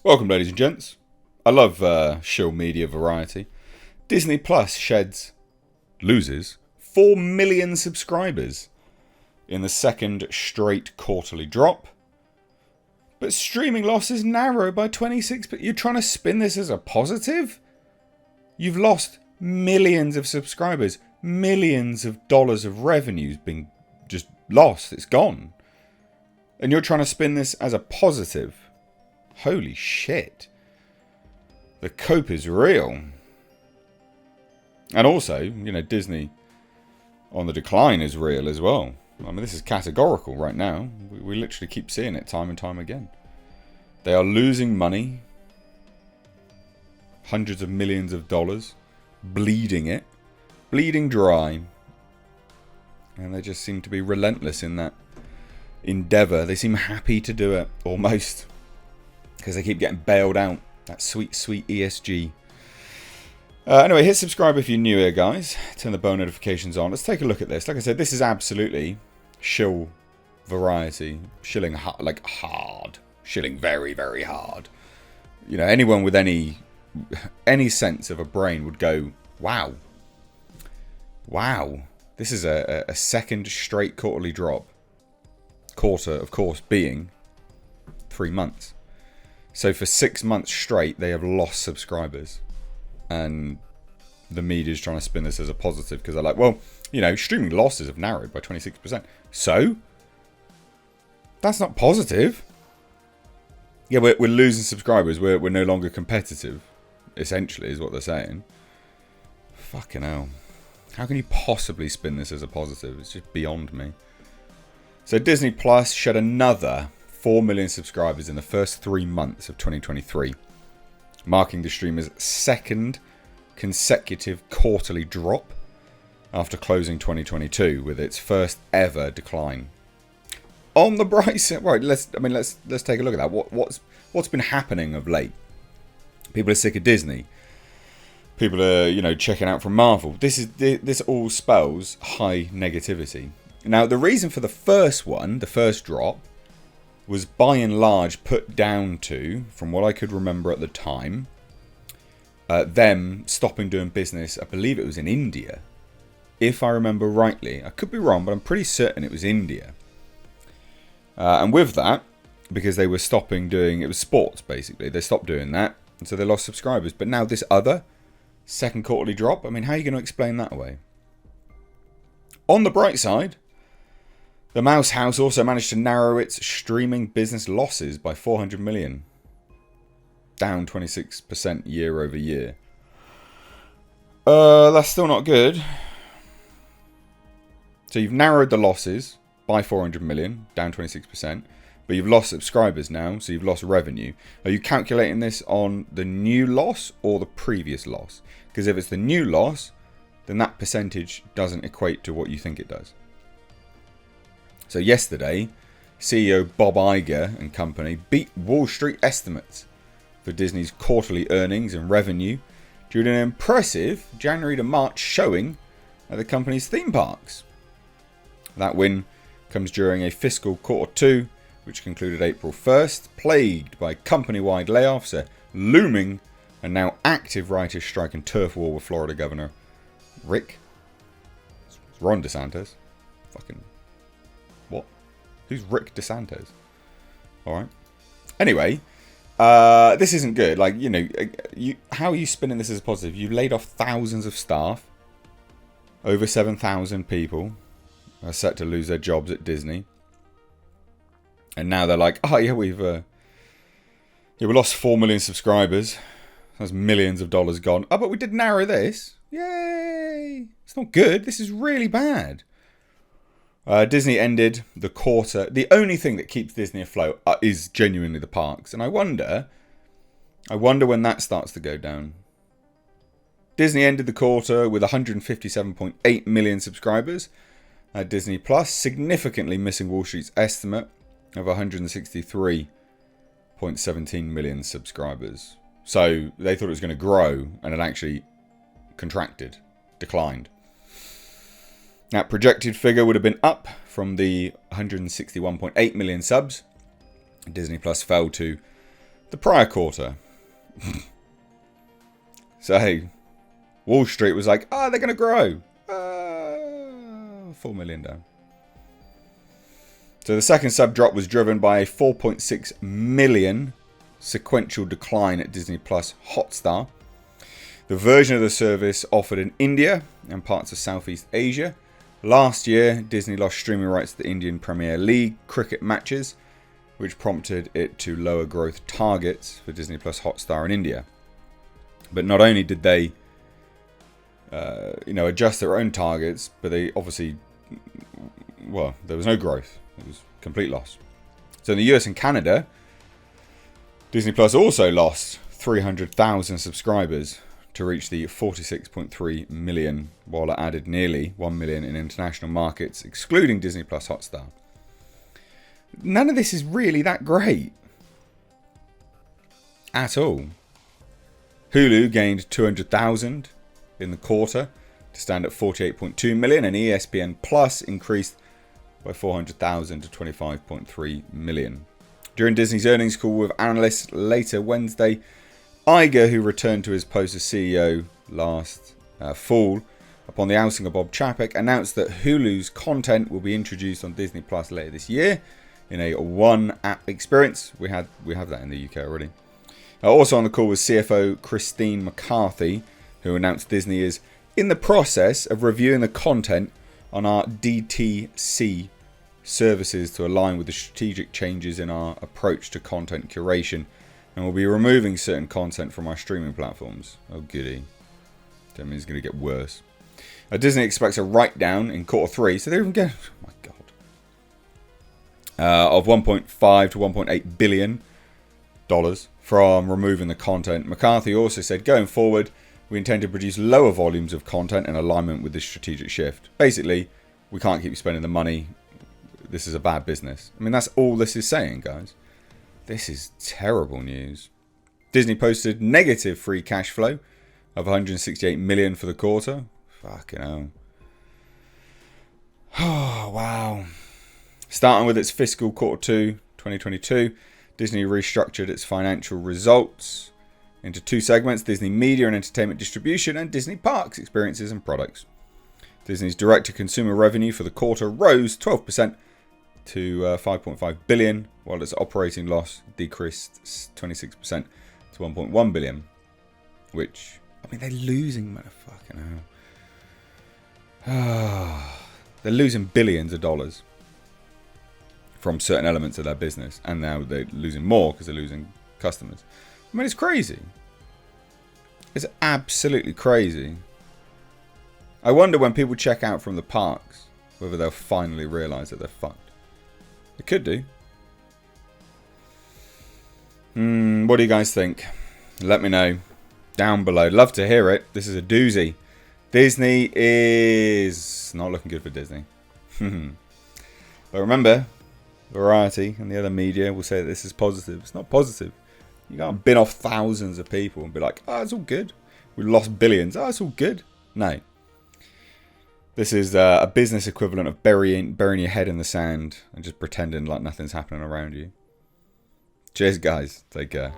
Welcome, ladies and gents. I love shill media variety. Disney Plus loses 4 million subscribers in the second straight quarterly drop. But streaming losses narrow by 26%. But you're trying to spin this as a positive? You've lost millions of subscribers. Millions of dollars of revenue's been just lost. It's gone. And you're trying to spin this as a positive. Holy shit. The cope is real. And also, Disney on the decline is real as well. I mean, this is categorical right now. We literally keep seeing it time and time again. They are losing money. Hundreds of millions of dollars. Bleeding it. Bleeding dry. And they just seem to be relentless in that endeavour. They seem happy to do it, almost. Because they keep getting bailed out. That sweet, sweet ESG. Anyway, hit subscribe if you're new here, guys. Turn the bell notifications on. Let's take a look at this. Like I said, this is absolutely shill variety. Shilling hard. Shilling very, very hard. Anyone with any sense of a brain would go, wow. Wow. This is a second straight quarterly drop. Quarter, of course, being 3 months. So for 6 months straight, they have lost subscribers. And the media is trying to spin this as a positive because they're like, well, streaming losses have narrowed by 26%. So? That's not positive. Yeah, we're losing subscribers. We're no longer competitive, essentially, is what they're saying. Fucking hell. How can you possibly spin this as a positive? It's just beyond me. So Disney Plus shed another 4 million subscribers in the first 3 months of 2023, marking the streamer's second consecutive quarterly drop after closing 2022 with its first ever decline. On the bright side, right? Let's take a look at that. What's been happening of late? People are sick of Disney. People are checking out from Marvel. This all spells high negativity. Now the reason for the first drop, was by and large put down to, from what I could remember at the time, them stopping doing business. I believe it was in India, if I remember rightly. I could be wrong, but I'm pretty certain it was India. And with that, because they were stopping doing, it was sports basically, they stopped doing that, and so they lost subscribers. But now this other second quarterly drop, I mean, how are you going to explain that away? On the bright side, the Mouse House also managed to narrow its streaming business losses by 400 million. Down 26% year over year. That's still not good. So you've narrowed the losses by 400 million, down 26%. But you've lost subscribers now, so you've lost revenue. Are you calculating this on the new loss or the previous loss? Because if it's the new loss, then that percentage doesn't equate to what you think it does. So yesterday, CEO Bob Iger and company beat Wall Street estimates for Disney's quarterly earnings and revenue during an impressive January to March showing at the company's theme parks. That win comes during a fiscal quarter 2, which concluded April 1st, plagued by company-wide layoffs, a looming and now active writers' strike and turf war with Florida Governor Ron DeSantis. Fucking... what? Who's Rick DeSantis? Alright. Anyway, this isn't good. How are you spinning this as a positive? You laid off thousands of staff. Over 7,000 people are set to lose their jobs at Disney. And now they're like, oh yeah, we lost 4 million subscribers. That's millions of dollars gone. Oh, but we did narrow this. Yay! It's not good. This is really bad. Disney ended the quarter. The only thing that keeps Disney afloat is genuinely the parks. And I wonder when that starts to go down. Disney ended the quarter with 157.8 million subscribers at Disney Plus, significantly missing Wall Street's estimate of 163.17 million subscribers. So they thought it was going to grow, and it actually contracted, declined. That projected figure would have been up from the 161.8 million subs. Disney Plus fell to the prior quarter. So, Wall Street was like, they're going to grow. 4 million down. So the second sub drop was driven by a 4.6 million sequential decline at Disney Plus Hotstar. The version of the service offered in India and parts of Southeast Asia. Last year, Disney lost streaming rights to the Indian Premier League cricket matches, which prompted it to lower growth targets for Disney Plus Hotstar in India. But not only did they adjust their own targets, but they obviously, there was no growth. It was complete loss. So in the US and Canada, Disney Plus also lost 300,000 subscribers to reach the 46.3 million, while it added nearly 1 million in international markets, excluding Disney Plus Hotstar. None of this is really that great at all. Hulu gained 200,000 in the quarter to stand at 48.2 million, and ESPN Plus increased by 400,000 to 25.3 million. During Disney's earnings call with analysts later Wednesday, Iger, who returned to his post as CEO last fall upon the outing of Bob Chapek, announced that Hulu's content will be introduced on Disney Plus later this year in a one-app experience. We have that in the UK already. Also on the call was CFO Christine McCarthy, who announced Disney is in the process of reviewing the content on our DTC services to align with the strategic changes in our approach to content curation, and we'll be removing certain content from our streaming platforms. Oh goody. That means it's going to get worse. Disney expects a write-down in quarter 3, so they're even going, oh my god, of $1.5 to $1.8 billion from removing the content. McCarthy also said, going forward, we intend to produce lower volumes of content in alignment with this strategic shift. Basically, we can't keep spending the money. This is a bad business. I mean, that's all this is saying, guys. This is terrible news. Disney posted negative free cash flow of $168 million for the quarter. Fucking hell. Oh, wow. Starting with its fiscal quarter 2, 2022, Disney restructured its financial results into 2 segments: Disney Media and Entertainment Distribution and Disney Parks Experiences and Products. Disney's direct-to-consumer revenue for the quarter rose 12% to $5.5 billion, while its operating loss decreased 26% to $1.1 billion. Which, I mean, they're losing, motherfucking hell. They're losing billions of dollars from certain elements of their business, and now they're losing more because they're losing customers. I mean, it's crazy. It's absolutely crazy. I wonder when people check out from the parks, whether they'll finally realise that they're fucked. It could do. What do you guys think? Let me know down below. Love to hear it. This is a doozy. Disney is not looking good for Disney. But remember, Variety and the other media will say that this is positive. It's not positive. You can't bin off thousands of people and be like, it's all good. We lost billions. It's all good. No. This is a business equivalent of burying your head in the sand and just pretending like nothing's happening around you. Cheers, guys. Take care.